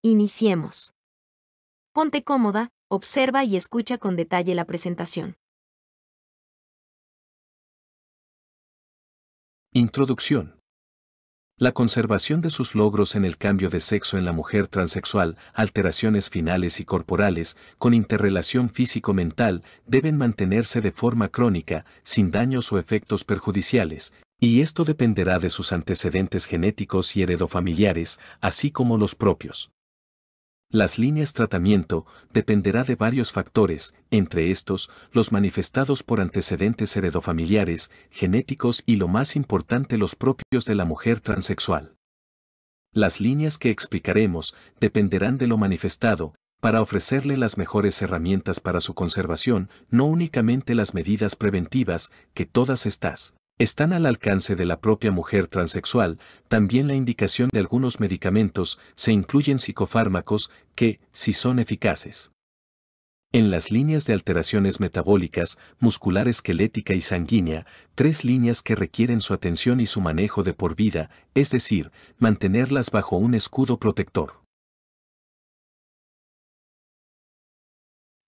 Iniciemos. Ponte cómoda, observa y escucha con detalle la presentación. Introducción. La conservación de sus logros en el cambio de sexo en la mujer transexual, alteraciones finales y corporales, con interrelación físico-mental, deben mantenerse de forma crónica, sin daños o efectos perjudiciales, y esto dependerá de sus antecedentes genéticos y heredofamiliares, así como los propios. Las líneas tratamiento dependerá de varios factores, entre estos, los manifestados por antecedentes heredofamiliares, genéticos y lo más importante los propios de la mujer transexual. Las líneas que explicaremos dependerán de lo manifestado, para ofrecerle las mejores herramientas para su conservación, no únicamente las medidas preventivas, que todas están al alcance de la propia mujer transexual, también la indicación de algunos medicamentos, se incluyen psicofármacos, que, si son eficaces. En las líneas de alteraciones metabólicas, muscular esquelética y sanguínea, 3 líneas que requieren su atención y su manejo de por vida, es decir, mantenerlas bajo un escudo protector.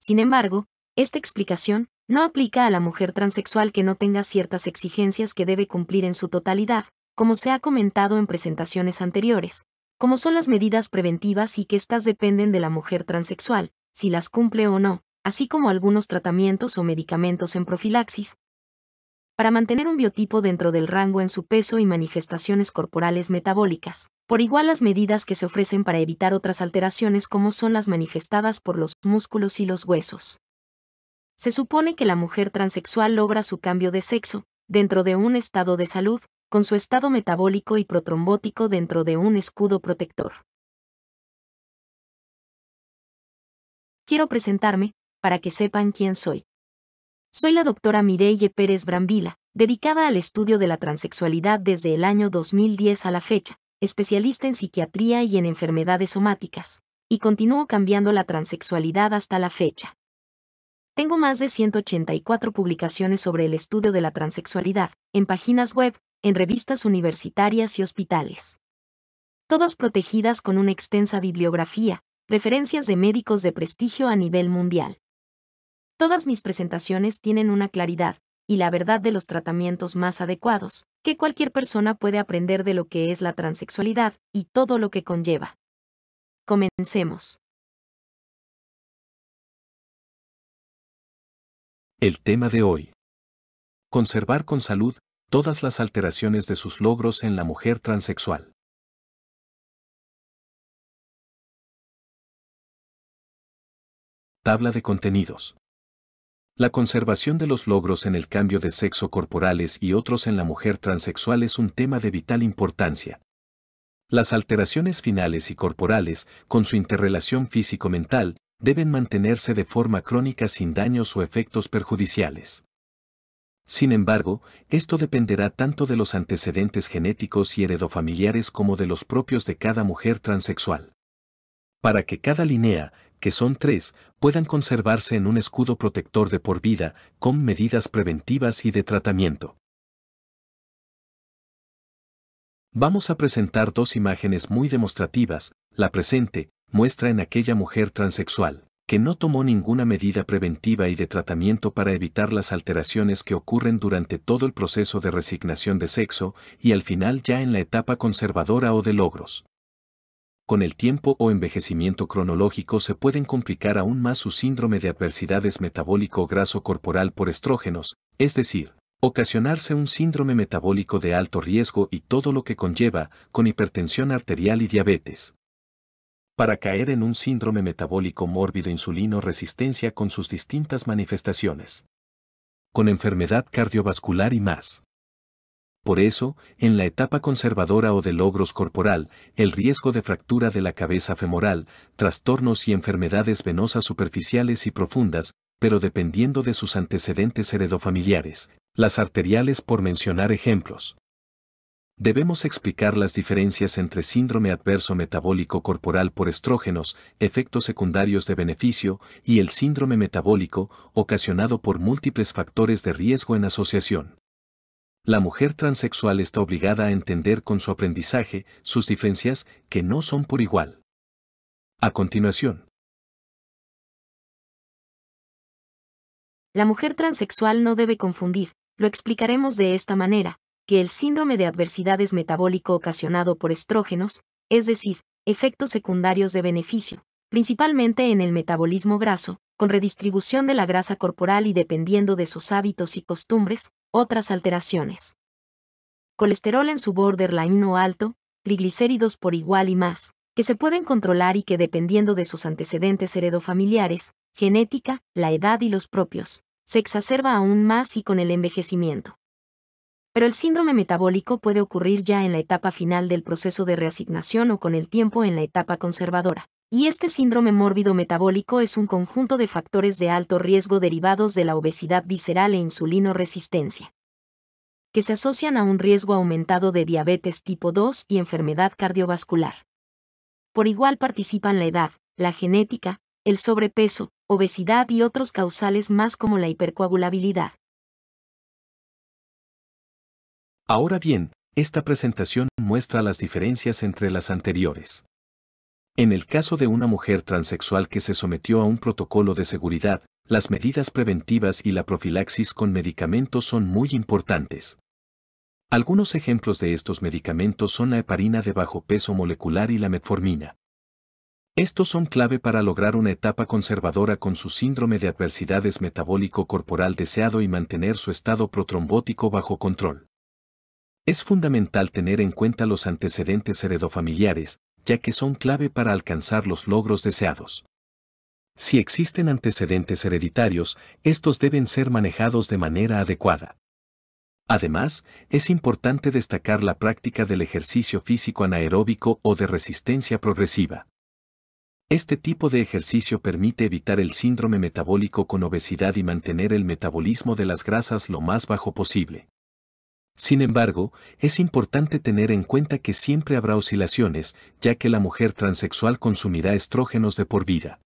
Sin embargo, esta explicación no aplica a la mujer transexual que no tenga ciertas exigencias que debe cumplir en su totalidad, como se ha comentado en presentaciones anteriores, como son las medidas preventivas y que éstas dependen de la mujer transexual, si las cumple o no, así como algunos tratamientos o medicamentos en profilaxis, para mantener un biotipo dentro del rango en su peso y manifestaciones corporales metabólicas. Por igual las medidas que se ofrecen para evitar otras alteraciones como son las manifestadas por los músculos y los huesos. Se supone que la mujer transexual logra su cambio de sexo, dentro de un estado de salud, con su estado metabólico y protrombótico dentro de un escudo protector. Quiero presentarme, para que sepan quién soy. Soy la doctora Mireille Pérez Brambila, dedicada al estudio de la transexualidad desde el año 2010 a la fecha, especialista en psiquiatría y en enfermedades somáticas, y continúo cambiando la transexualidad hasta la fecha. Tengo más de 184 publicaciones sobre el estudio de la transexualidad, en páginas web, en revistas universitarias y hospitales. Todas protegidas con una extensa bibliografía, referencias de médicos de prestigio a nivel mundial. Todas mis presentaciones tienen una claridad y la verdad de los tratamientos más adecuados, que cualquier persona puede aprender de lo que es la transexualidad y todo lo que conlleva. Comencemos. El tema de hoy. Conservar con salud todas las alteraciones de sus logros en la mujer transexual. Tabla de contenidos. La conservación de los logros en el cambio de sexo corporales y otros en la mujer transexual es un tema de vital importancia. Las alteraciones finales y corporales, con su interrelación físico-mental, deben mantenerse de forma crónica sin daños o efectos perjudiciales. Sin embargo, esto dependerá tanto de los antecedentes genéticos y heredofamiliares como de los propios de cada mujer transexual. Para que cada línea, que son 3, puedan conservarse en un escudo protector de por vida, con medidas preventivas y de tratamiento. Vamos a presentar 2 imágenes muy demostrativas. La presente muestra en aquella mujer transexual, que no tomó ninguna medida preventiva y de tratamiento para evitar las alteraciones que ocurren durante todo el proceso de resignación de sexo y al final ya en la etapa conservadora o de logros. Con el tiempo o envejecimiento cronológico se pueden complicar aún más su síndrome de adversidades metabólico graso corporal por estrógenos, es decir, ocasionarse un síndrome metabólico de alto riesgo y todo lo que conlleva, con hipertensión arterial y diabetes. Para caer en un síndrome metabólico mórbido insulino resistencia con sus distintas manifestaciones. Con enfermedad cardiovascular y más. Por eso, en la etapa conservadora o de logros corporal, el riesgo de fractura de la cabeza femoral, trastornos y enfermedades venosas superficiales y profundas, pero dependiendo de sus antecedentes heredofamiliares, las arteriales por mencionar ejemplos. Debemos explicar las diferencias entre síndrome adverso metabólico corporal por estrógenos, efectos secundarios de beneficio, y el síndrome metabólico, ocasionado por múltiples factores de riesgo en asociación. La mujer transexual está obligada a entender con su aprendizaje sus diferencias que no son por igual. A continuación, la mujer transexual no debe confundir, lo explicaremos de esta manera, que el síndrome de adversidades metabólico ocasionado por estrógenos, es decir, efectos secundarios de beneficio, principalmente en el metabolismo graso, con redistribución de la grasa corporal y dependiendo de sus hábitos y costumbres, otras alteraciones. Colesterol en su borderline o alto, triglicéridos por igual y más, que se pueden controlar y que dependiendo de sus antecedentes heredofamiliares, genética, la edad y los propios, se exacerba aún más y con el envejecimiento. Pero el síndrome metabólico puede ocurrir ya en la etapa final del proceso de reasignación o con el tiempo en la etapa conservadora. Y este síndrome mórbido metabólico es un conjunto de factores de alto riesgo derivados de la obesidad visceral e insulinoresistencia, que se asocian a un riesgo aumentado de diabetes tipo 2 y enfermedad cardiovascular. Por igual participan la edad, la genética, el sobrepeso, obesidad y otros causales más como la hipercoagulabilidad. ahora bien, esta presentación muestra las diferencias entre las anteriores. En el caso de una mujer transexual que se sometió a un protocolo de seguridad, las medidas preventivas y la profilaxis con medicamentos son muy importantes. Algunos ejemplos de estos medicamentos son la heparina de bajo peso molecular y la metformina. Estos son clave para lograr una etapa conservadora con su síndrome de adversidades metabólico corporal deseado y mantener su estado protrombótico bajo control. Es fundamental tener en cuenta los antecedentes heredofamiliares, ya que son clave para alcanzar los logros deseados. Si existen antecedentes hereditarios, estos deben ser manejados de manera adecuada. Además, es importante destacar la práctica del ejercicio físico anaeróbico o de resistencia progresiva. Este tipo de ejercicio permite evitar el síndrome metabólico con obesidad y mantener el metabolismo de las grasas lo más bajo posible. Sin embargo, es importante tener en cuenta que siempre habrá oscilaciones, ya que la mujer transexual consumirá estrógenos de por vida.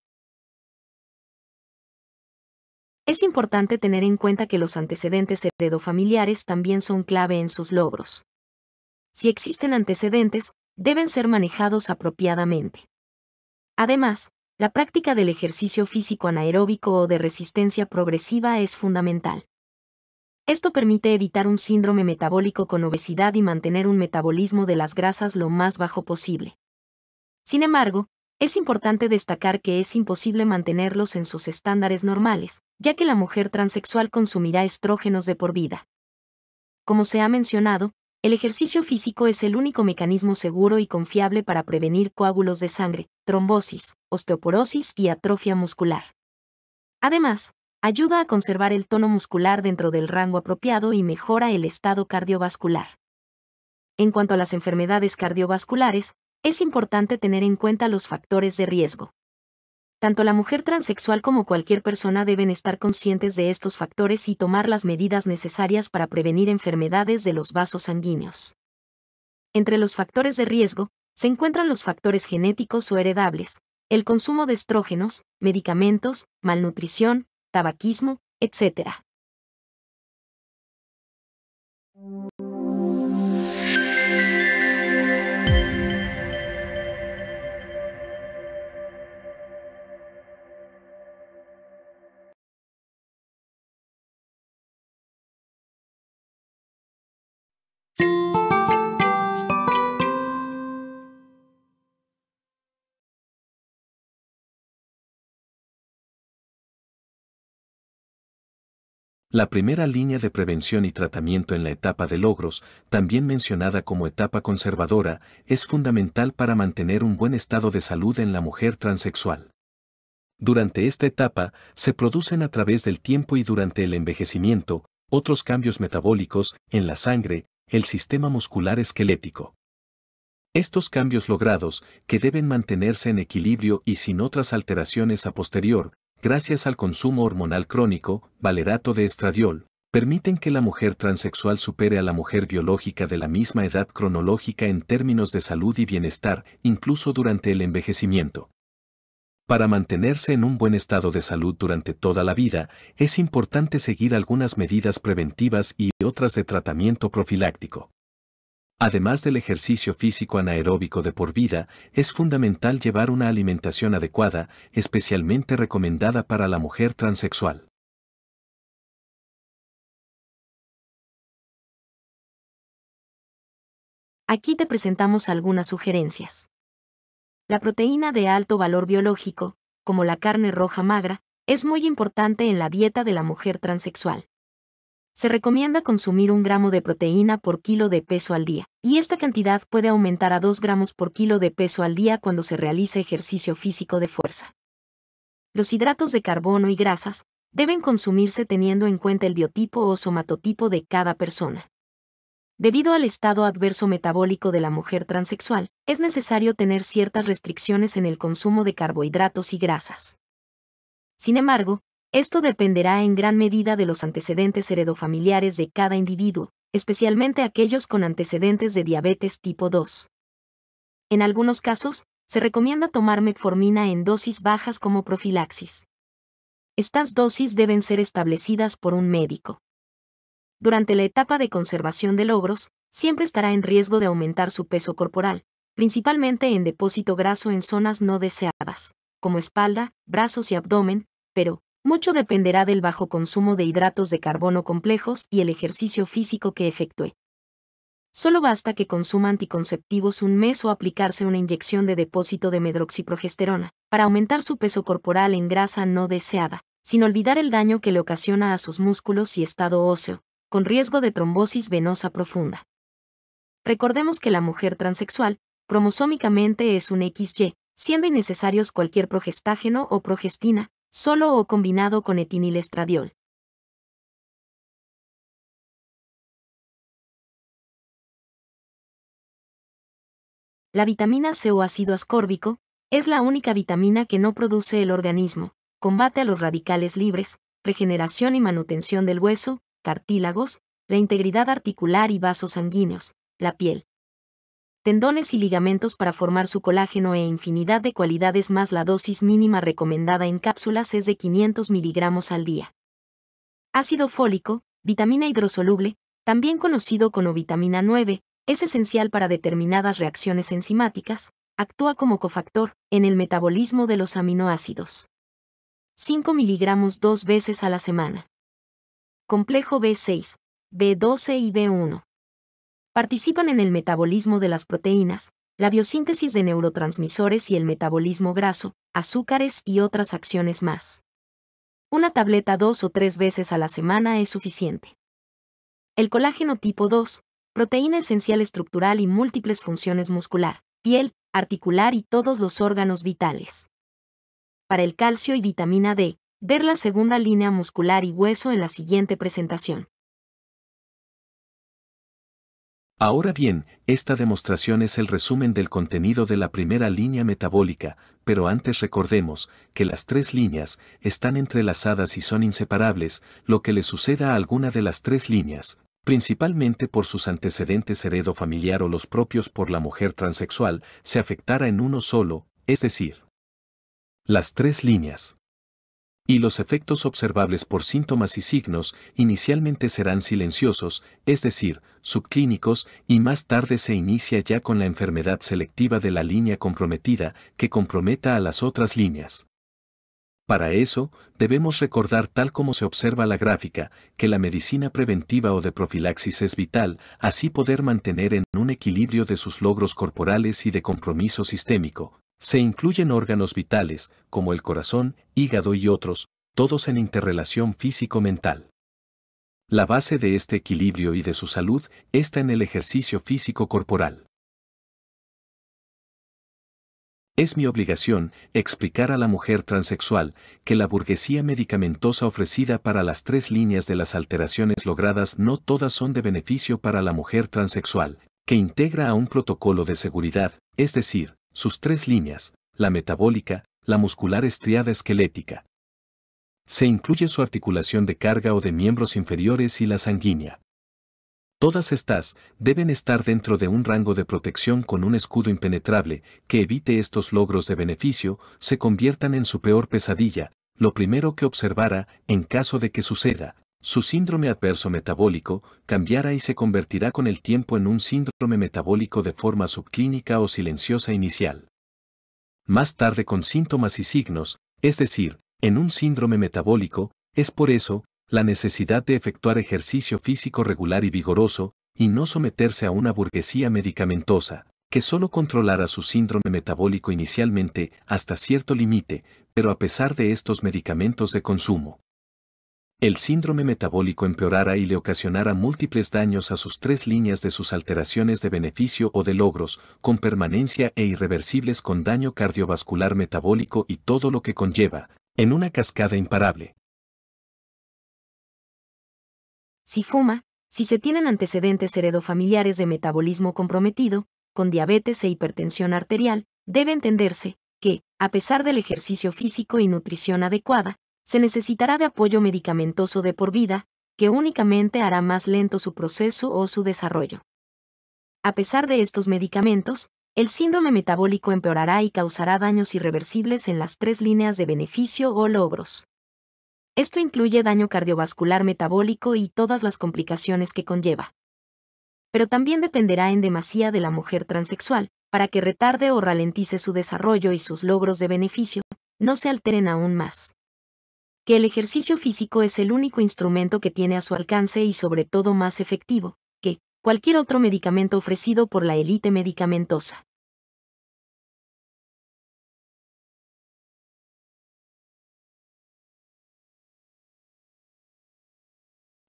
Es importante tener en cuenta que los antecedentes heredofamiliares también son clave en sus logros. Si existen antecedentes, deben ser manejados apropiadamente. Además, la práctica del ejercicio físico anaeróbico o de resistencia progresiva es fundamental. Esto permite evitar un síndrome metabólico con obesidad y mantener un metabolismo de las grasas lo más bajo posible. Sin embargo, es importante destacar que es imposible mantenerlos en sus estándares normales, ya que la mujer transexual consumirá estrógenos de por vida. Como se ha mencionado, el ejercicio físico es el único mecanismo seguro y confiable para prevenir coágulos de sangre, trombosis, osteoporosis y atrofia muscular. Además, ayuda a conservar el tono muscular dentro del rango apropiado y mejora el estado cardiovascular. En cuanto a las enfermedades cardiovasculares, es importante tener en cuenta los factores de riesgo. Tanto la mujer transexual como cualquier persona deben estar conscientes de estos factores y tomar las medidas necesarias para prevenir enfermedades de los vasos sanguíneos. Entre los factores de riesgo, se encuentran los factores genéticos o heredables, el consumo de estrógenos, medicamentos, malnutrición, tabaquismo, etc. La primera línea de prevención y tratamiento en la etapa de logros, también mencionada como etapa conservadora, es fundamental para mantener un buen estado de salud en la mujer transexual. Durante esta etapa, se producen a través del tiempo y durante el envejecimiento, otros cambios metabólicos, en la sangre, el sistema muscular esquelético. Estos cambios logrados, que deben mantenerse en equilibrio y sin otras alteraciones a posterior, gracias al consumo hormonal crónico, valerato de estradiol, permiten que la mujer transexual supere a la mujer biológica de la misma edad cronológica en términos de salud y bienestar, incluso durante el envejecimiento. Para mantenerse en un buen estado de salud durante toda la vida, es importante seguir algunas medidas preventivas y otras de tratamiento profiláctico. Además del ejercicio físico anaeróbico de por vida, es fundamental llevar una alimentación adecuada, especialmente recomendada para la mujer transexual. Aquí te presentamos algunas sugerencias. La proteína de alto valor biológico, como la carne roja magra, es muy importante en la dieta de la mujer transexual. Se recomienda consumir 1 gramo de proteína por kilo de peso al día, y esta cantidad puede aumentar a 2 gramos por kilo de peso al día cuando se realiza ejercicio físico de fuerza. Los hidratos de carbono y grasas deben consumirse teniendo en cuenta el biotipo o somatotipo de cada persona. Debido al estado adverso metabólico de la mujer transexual, es necesario tener ciertas restricciones en el consumo de carbohidratos y grasas. Sin embargo, esto dependerá en gran medida de los antecedentes heredofamiliares de cada individuo, especialmente aquellos con antecedentes de diabetes tipo 2. En algunos casos, se recomienda tomar metformina en dosis bajas como profilaxis. Estas dosis deben ser establecidas por un médico. Durante la etapa de conservación de logros, siempre estará en riesgo de aumentar su peso corporal, principalmente en depósito graso en zonas no deseadas, como espalda, brazos y abdomen, pero mucho dependerá del bajo consumo de hidratos de carbono complejos y el ejercicio físico que efectúe. Solo basta que consuma anticonceptivos 1 mes o aplicarse una inyección de depósito de medroxiprogesterona, para aumentar su peso corporal en grasa no deseada, sin olvidar el daño que le ocasiona a sus músculos y estado óseo, con riesgo de trombosis venosa profunda. Recordemos que la mujer transexual, cromosómicamente es un XY, siendo innecesarios cualquier progestágeno o progestina, solo o combinado con etinilestradiol. La vitamina C o ácido ascórbico es la única vitamina que no produce el organismo, combate a los radicales libres, regeneración y manutención del hueso, cartílagos, la integridad articular y vasos sanguíneos, la piel, tendones y ligamentos para formar su colágeno e infinidad de cualidades más. La dosis mínima recomendada en cápsulas es de 500 miligramos al día. Ácido fólico, vitamina hidrosoluble, también conocido como vitamina 9, es esencial para determinadas reacciones enzimáticas, actúa como cofactor en el metabolismo de los aminoácidos. 5 miligramos 2 veces a la semana. Complejo B6, B12 y B1. Participan en el metabolismo de las proteínas, la biosíntesis de neurotransmisores y el metabolismo graso, azúcares y otras acciones más. Una tableta 2 o 3 veces a la semana es suficiente. El colágeno tipo 2, proteína esencial estructural y múltiples funciones muscular, piel, articular y todos los órganos vitales. Para el calcio y vitamina D, ver la segunda línea muscular y hueso en la siguiente presentación. Ahora bien, esta demostración es el resumen del contenido de la primera línea metabólica, pero antes recordemos que las 3 líneas están entrelazadas y son inseparables. Lo que le suceda a alguna de las 3 líneas, principalmente por sus antecedentes heredofamiliar o los propios por la mujer transexual, se afectará en uno solo, es decir, las 3 líneas. Y los efectos observables por síntomas y signos inicialmente serán silenciosos, es decir, subclínicos, y más tarde se inicia ya con la enfermedad selectiva de la línea comprometida que comprometa a las otras líneas. Para eso, debemos recordar, tal como se observa la gráfica, que la medicina preventiva o de profilaxis es vital, así poder mantener en un equilibrio de sus logros corporales y de compromiso sistémico. Se incluyen órganos vitales, como el corazón, hígado y otros, todos en interrelación físico-mental. La base de este equilibrio y de su salud está en el ejercicio físico corporal. Es mi obligación explicar a la mujer transexual que la burguesía medicamentosa ofrecida para las 3 líneas de las alteraciones logradas no todas son de beneficio para la mujer transexual, que integra a un protocolo de seguridad, es decir, sus 3 líneas, la metabólica, la muscular estriada esquelética. Se incluye su articulación de carga o de miembros inferiores y la sanguínea. Todas estas deben estar dentro de un rango de protección con un escudo impenetrable que evite estos logros de beneficio se conviertan en su peor pesadilla. Lo primero que observará, en caso de que suceda, su síndrome adverso metabólico cambiará y se convertirá con el tiempo en un síndrome metabólico de forma subclínica o silenciosa inicial. Más tarde con síntomas y signos, es decir, en un síndrome metabólico, es por eso, la necesidad de efectuar ejercicio físico regular y vigoroso, y no someterse a una burguesía medicamentosa, que solo controlara su síndrome metabólico inicialmente hasta cierto límite, pero a pesar de estos medicamentos de consumo. El síndrome metabólico empeorará y le ocasionará múltiples daños a sus tres líneas de sus alteraciones de beneficio o de logros, con permanencia e irreversibles con daño cardiovascular metabólico y todo lo que conlleva, en una cascada imparable. Si fuma, si se tienen antecedentes heredofamiliares de metabolismo comprometido, con diabetes e hipertensión arterial, debe entenderse que, a pesar del ejercicio físico y nutrición adecuada, se necesitará de apoyo medicamentoso de por vida, que únicamente hará más lento su proceso o su desarrollo. A pesar de estos medicamentos, el síndrome metabólico empeorará y causará daños irreversibles en las tres líneas de beneficio o logros. Esto incluye daño cardiovascular metabólico y todas las complicaciones que conlleva. Pero también dependerá en demasía de la mujer transexual, para que retarde o ralentice su desarrollo y sus logros de beneficio no se alteren aún más. Que el ejercicio físico es el único instrumento que tiene a su alcance y sobre todo más efectivo que cualquier otro medicamento ofrecido por la élite medicamentosa.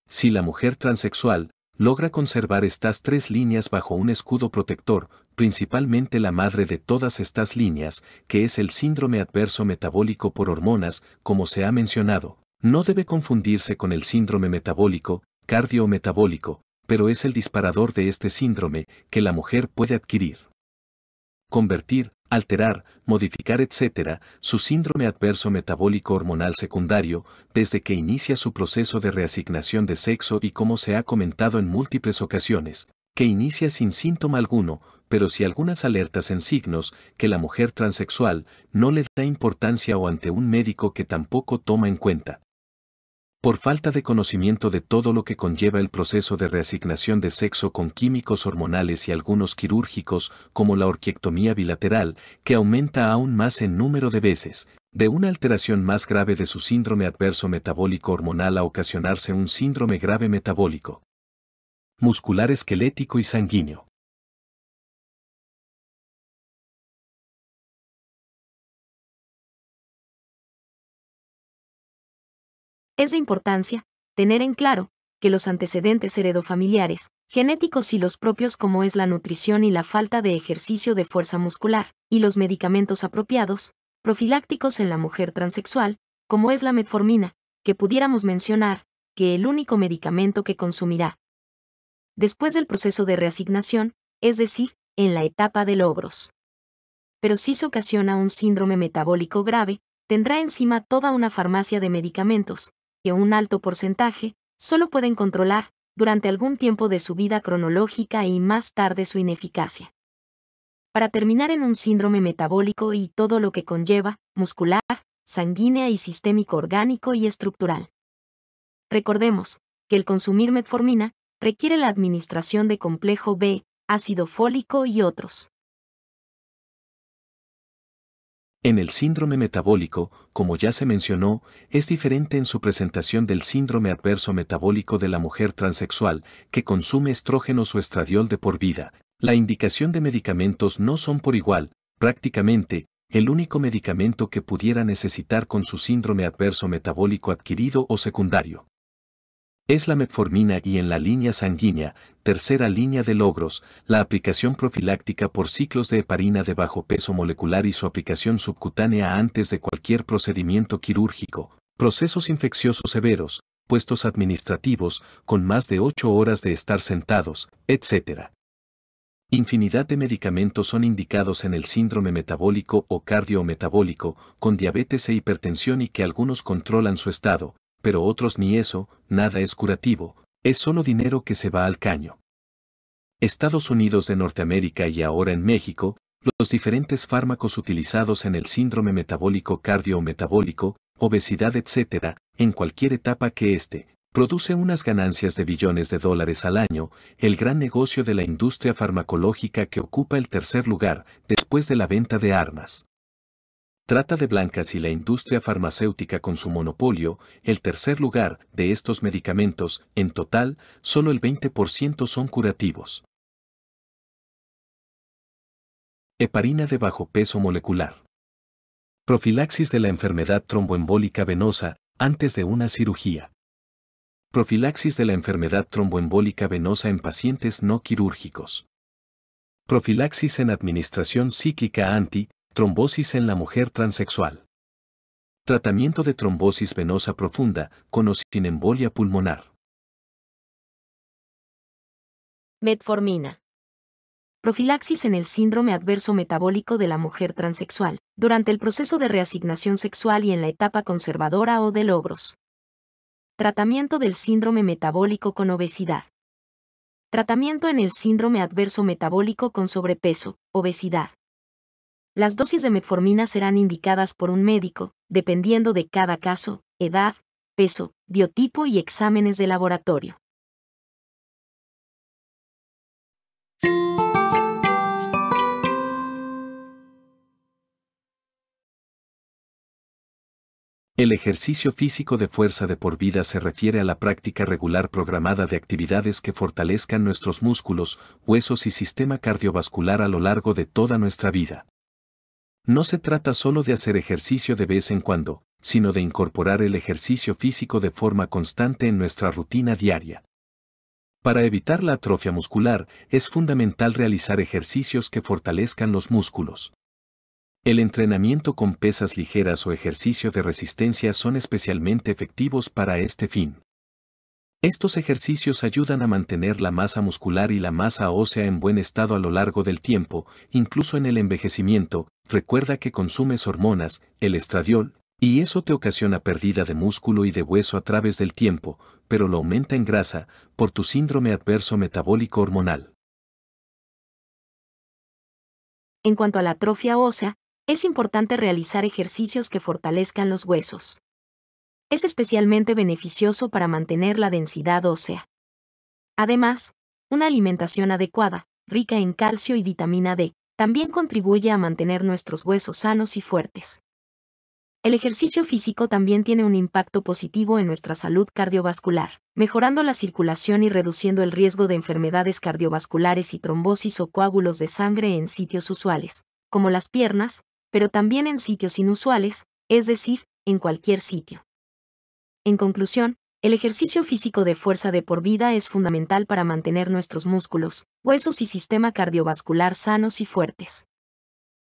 Si la mujer transexual logra conservar estas tres líneas bajo un escudo protector, principalmente la madre de todas estas líneas, que es el síndrome adverso metabólico por hormonas, como se ha mencionado, no debe confundirse con el síndrome metabólico, cardiometabólico, pero es el disparador de este síndrome que la mujer puede adquirir. Convertir, alterar, modificar, etc., su síndrome adverso metabólico hormonal secundario, desde que inicia su proceso de reasignación de sexo y como se ha comentado en múltiples ocasiones, que inicia sin síntoma alguno, pero sí algunas alertas en signos que la mujer transexual no le da importancia o ante un médico que tampoco toma en cuenta. Por falta de conocimiento de todo lo que conlleva el proceso de reasignación de sexo con químicos hormonales y algunos quirúrgicos, como la orquiectomía bilateral, que aumenta aún más en número de veces, de una alteración más grave de su síndrome adverso metabólico hormonal a ocasionarse un síndrome grave metabólico muscular, esquelético y sanguíneo. Es de importancia tener en claro que los antecedentes heredofamiliares, genéticos y los propios como es la nutrición y la falta de ejercicio de fuerza muscular, y los medicamentos apropiados, profilácticos en la mujer transexual, como es la metformina, que pudiéramos mencionar, que el único medicamento que consumirá después del proceso de reasignación, es decir, en la etapa de logros. Pero si se ocasiona un síndrome metabólico grave, tendrá encima toda una farmacia de medicamentos, que un alto porcentaje solo pueden controlar durante algún tiempo de su vida cronológica y más tarde su ineficacia. Para terminar en un síndrome metabólico y todo lo que conlleva, muscular, sanguínea y sistémico orgánico y estructural. Recordemos que el consumir metformina requiere la administración de complejo B, ácido fólico y otros. En el síndrome metabólico, como ya se mencionó, es diferente en su presentación del síndrome adverso metabólico de la mujer transexual, que consume estrógenos o estradiol de por vida. La indicación de medicamentos no son por igual, prácticamente, el único medicamento que pudiera necesitar con su síndrome adverso metabólico adquirido o secundario es la metformina y en la línea sanguínea, tercera línea de logros, la aplicación profiláctica por ciclos de heparina de bajo peso molecular y su aplicación subcutánea antes de cualquier procedimiento quirúrgico, procesos infecciosos severos, puestos administrativos, con más de 8 horas de estar sentados, etc. Infinidad de medicamentos son indicados en el síndrome metabólico o cardiometabólico, con diabetes e hipertensión y que algunos controlan su estado, pero otros ni eso, nada es curativo, es solo dinero que se va al caño. Estados Unidos de Norteamérica y ahora en México, los diferentes fármacos utilizados en el síndrome metabólico cardiometabólico, obesidad, etc., en cualquier etapa que Produce unas ganancias de billones de dólares al año, el gran negocio de la industria farmacológica que ocupa el tercer lugar, después de la venta de armas. Trata de blancas y la industria farmacéutica con su monopolio, el tercer lugar de estos medicamentos, en total, solo el 20% son curativos. Heparina de bajo peso molecular. Profilaxis de la enfermedad tromboembólica venosa, antes de una cirugía. Profilaxis de la enfermedad tromboembólica venosa en pacientes no quirúrgicos. Profilaxis en administración cíclica anti-trombosis en la mujer transexual. Tratamiento de trombosis venosa profunda, con o sin embolia pulmonar. Metformina. Profilaxis en el síndrome adverso metabólico de la mujer transexual, durante el proceso de reasignación sexual y en la etapa conservadora o de logros. Tratamiento del síndrome metabólico con obesidad. Tratamiento en el síndrome adverso metabólico con sobrepeso, obesidad. Las dosis de metformina serán indicadas por un médico, dependiendo de cada caso, edad, peso, biotipo y exámenes de laboratorio. El ejercicio físico de fuerza de por vida se refiere a la práctica regular programada de actividades que fortalezcan nuestros músculos, huesos y sistema cardiovascular a lo largo de toda nuestra vida. No se trata solo de hacer ejercicio de vez en cuando, sino de incorporar el ejercicio físico de forma constante en nuestra rutina diaria. Para evitar la atrofia muscular, es fundamental realizar ejercicios que fortalezcan los músculos. El entrenamiento con pesas ligeras o ejercicio de resistencia son especialmente efectivos para este fin. Estos ejercicios ayudan a mantener la masa muscular y la masa ósea en buen estado a lo largo del tiempo, incluso en el envejecimiento. Recuerda que consumes hormonas, el estradiol, y eso te ocasiona pérdida de músculo y de hueso a través del tiempo, pero lo aumenta en grasa, por tu síndrome adverso metabólico hormonal. En cuanto a la atrofia ósea, es importante realizar ejercicios que fortalezcan los huesos. Es especialmente beneficioso para mantener la densidad ósea. Además, una alimentación adecuada, rica en calcio y vitamina D, también contribuye a mantener nuestros huesos sanos y fuertes. El ejercicio físico también tiene un impacto positivo en nuestra salud cardiovascular, mejorando la circulación y reduciendo el riesgo de enfermedades cardiovasculares y trombosis o coágulos de sangre en sitios usuales, como las piernas, pero también en sitios inusuales, es decir, en cualquier sitio. En conclusión, el ejercicio físico de fuerza de por vida es fundamental para mantener nuestros músculos, huesos y sistema cardiovascular sanos y fuertes.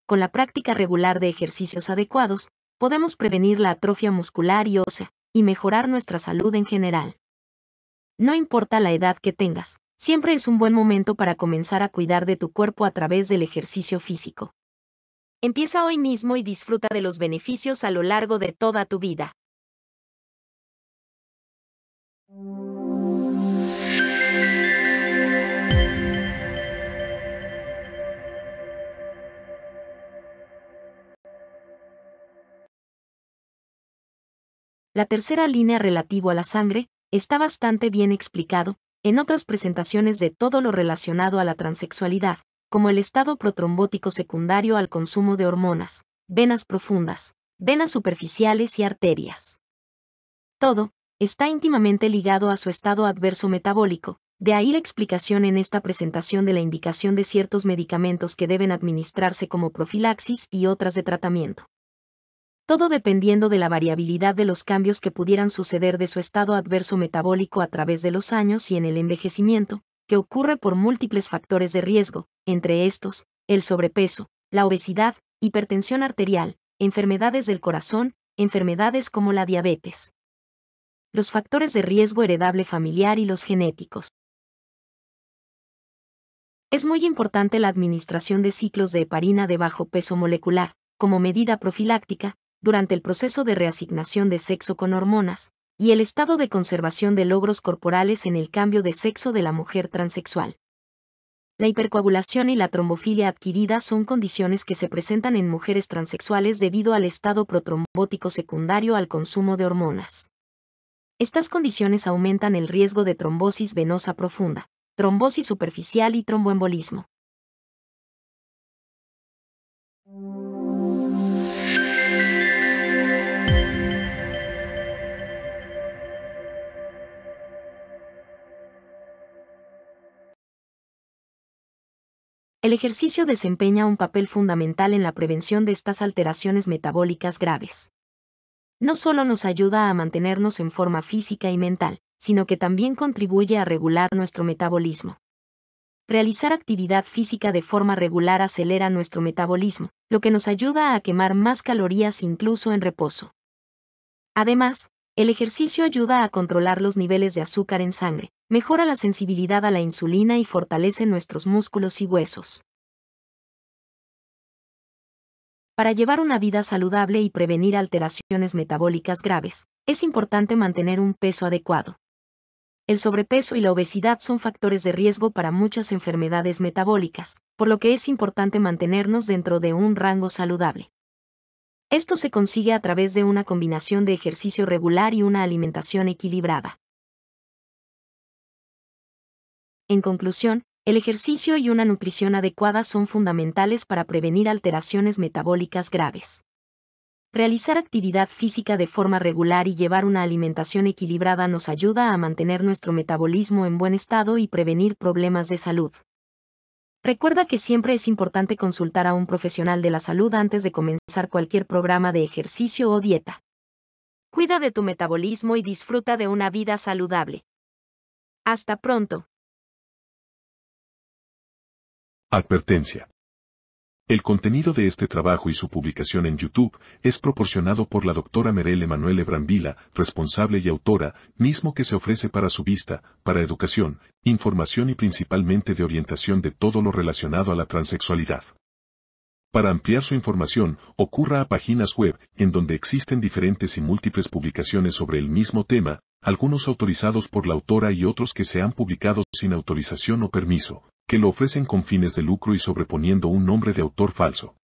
Con la práctica regular de ejercicios adecuados, podemos prevenir la atrofia muscular y ósea, y mejorar nuestra salud en general. No importa la edad que tengas, siempre es un buen momento para comenzar a cuidar de tu cuerpo a través del ejercicio físico. Empieza hoy mismo y disfruta de los beneficios a lo largo de toda tu vida. La tercera línea relativo a la sangre está bastante bien explicado en otras presentaciones de todo lo relacionado a la transexualidad, como el estado protrombótico secundario al consumo de hormonas, venas profundas, venas superficiales y arterias. Todo está íntimamente ligado a su estado adverso metabólico, de ahí la explicación en esta presentación de la indicación de ciertos medicamentos que deben administrarse como profilaxis y otras de tratamiento. Todo dependiendo de la variabilidad de los cambios que pudieran suceder de su estado adverso metabólico a través de los años y en el envejecimiento, que ocurre por múltiples factores de riesgo, entre estos, el sobrepeso, la obesidad, hipertensión arterial, enfermedades del corazón, enfermedades como la diabetes. Los factores de riesgo heredable familiar y los genéticos. Es muy importante la administración de ciclos de heparina de bajo peso molecular, como medida profiláctica, durante el proceso de reasignación de sexo con hormonas, y el estado de conservación de logros corporales en el cambio de sexo de la mujer transexual. La hipercoagulación y la trombofilia adquirida son condiciones que se presentan en mujeres transexuales debido al estado protrombótico secundario al consumo de hormonas. Estas condiciones aumentan el riesgo de trombosis venosa profunda, trombosis superficial y tromboembolismo. El ejercicio desempeña un papel fundamental en la prevención de estas alteraciones metabólicas graves. No solo nos ayuda a mantenernos en forma física y mental, sino que también contribuye a regular nuestro metabolismo. Realizar actividad física de forma regular acelera nuestro metabolismo, lo que nos ayuda a quemar más calorías incluso en reposo. Además, el ejercicio ayuda a controlar los niveles de azúcar en sangre, mejora la sensibilidad a la insulina y fortalece nuestros músculos y huesos. Para llevar una vida saludable y prevenir alteraciones metabólicas graves, es importante mantener un peso adecuado. El sobrepeso y la obesidad son factores de riesgo para muchas enfermedades metabólicas, por lo que es importante mantenernos dentro de un rango saludable. Esto se consigue a través de una combinación de ejercicio regular y una alimentación equilibrada. En conclusión, el ejercicio y una nutrición adecuada son fundamentales para prevenir alteraciones metabólicas graves. Realizar actividad física de forma regular y llevar una alimentación equilibrada nos ayuda a mantener nuestro metabolismo en buen estado y prevenir problemas de salud. Recuerda que siempre es importante consultar a un profesional de la salud antes de comenzar cualquier programa de ejercicio o dieta. Cuida de tu metabolismo y disfruta de una vida saludable. Hasta pronto. Advertencia. El contenido de este trabajo y su publicación en YouTube es proporcionado por la doctora Merel Emanuele Brambila, responsable y autora, mismo que se ofrece para su vista, para educación, información y principalmente de orientación de todo lo relacionado a la transexualidad. Para ampliar su información, ocurra a páginas web, en donde existen diferentes y múltiples publicaciones sobre el mismo tema, algunos autorizados por la autora y otros que se han publicado sin autorización o permiso, que lo ofrecen con fines de lucro y sobreponiendo un nombre de autor falso.